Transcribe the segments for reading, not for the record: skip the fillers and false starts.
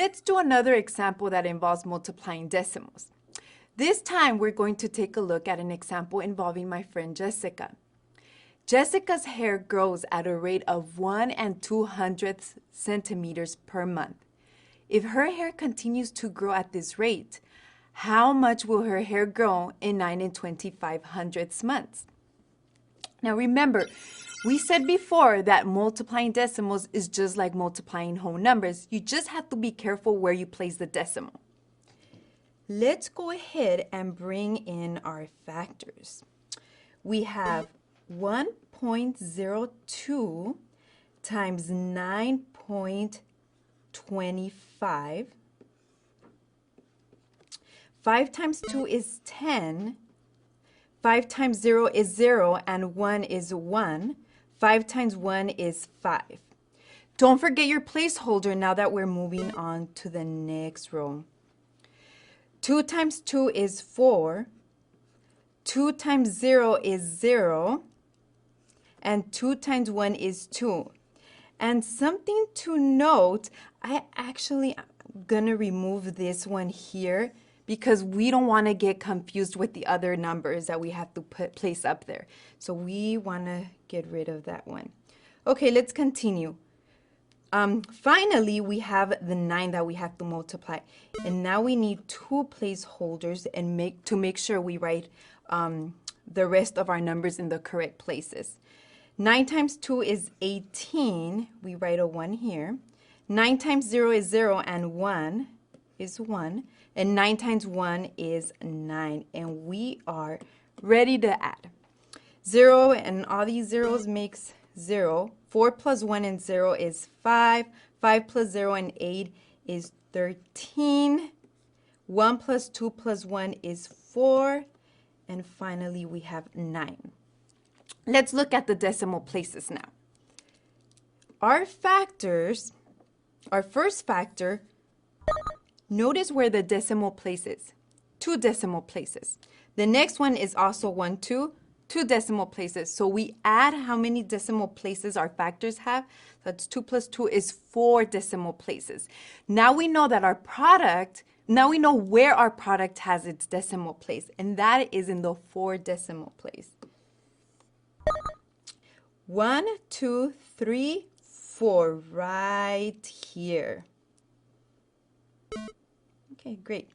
Let's do another example that involves multiplying decimals. This time we're going to take a look at an example involving my friend Jessica. Jessica's hair grows at a rate of 1 200 centimeters per month. If her hair continues to grow at this rate, how much will her hair grow in 9 25/100 months? Now remember, we said before that multiplying decimals is just like multiplying whole numbers. You just have to be careful where you place the decimal. Let's go ahead and bring in our factors. We have 1.02 times 9.25. 5 times 2 is 10. 5 times 0 is 0, and 1 is 1. 5 times 1 is 5. Don't forget your placeholder now that we're moving on to the next row. 2 times 2 is 4. 2 times 0 is 0. And 2 times 1 is 2. And something to note, I'm going to remove this one here because we don't want to get confused with the other numbers that we have to place up there. So we want to get rid of that one. Okay, let's continue. Finally, we have the 9 that we have to multiply. And now we need 2 placeholders and make sure we write the rest of our numbers in the correct places. 9 times 2 is 18. We write a 1 here. 9 times 0 is 0, and 1 is 1. And 9 times 1 is 9. And we are ready to add. 0 and all these zeros makes 0. 4 plus 1 and 0 is 5. 5 plus 0 and 8 is 13. 1 plus 2 plus 1 is 4. And finally, we have 9. Let's look at the decimal places now. Our factors, our first factor, notice where the decimal place is. 2 decimal places. The next one is also 1, 2 decimal places. So we add how many decimal places our factors have. That's 2 plus 2 is 4 decimal places. Now we know that our product, now we know where our product has its decimal place, and that is in the 4 decimal place. 1, 2, 3, 4, right here. Okay, great.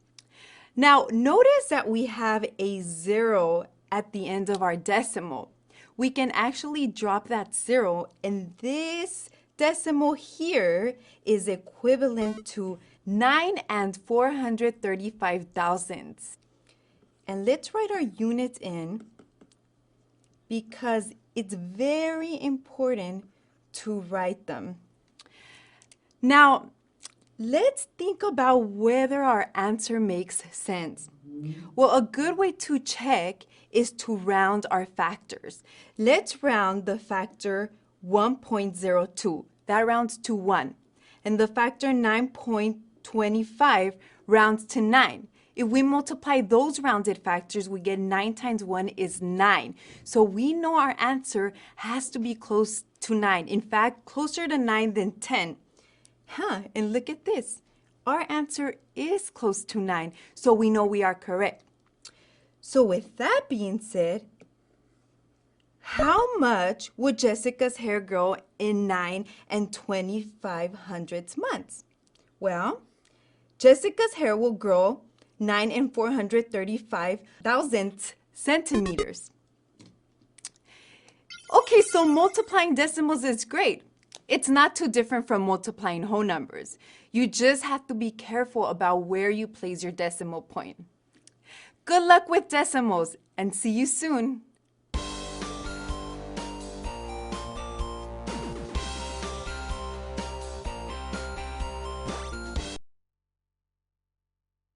Now, notice that we have a 0 at the end of our decimal. We can actually drop that 0, and this decimal here is equivalent to 9 435 thousandths. And let's write our units in because it's very important to write them. Now, let's think about whether our answer makes sense. Well, a good way to check is to round our factors. Let's round the factor 1.02. That rounds to 1. And the factor 9.25 rounds to 9. If we multiply those rounded factors, we get 9 times 1 is 9. So we know our answer has to be close to 9. In fact, closer to 9 than 10. And look at this. Our answer is close to 9, so we know we are correct. So with that being said, how much would Jessica's hair grow in 9 25/100 months? Well, Jessica's hair will grow 9 435 thousandths centimeters. Okay, so multiplying decimals is great. It's not too different from multiplying whole numbers. You just have to be careful about where you place your decimal point. Good luck with decimals, and see you soon.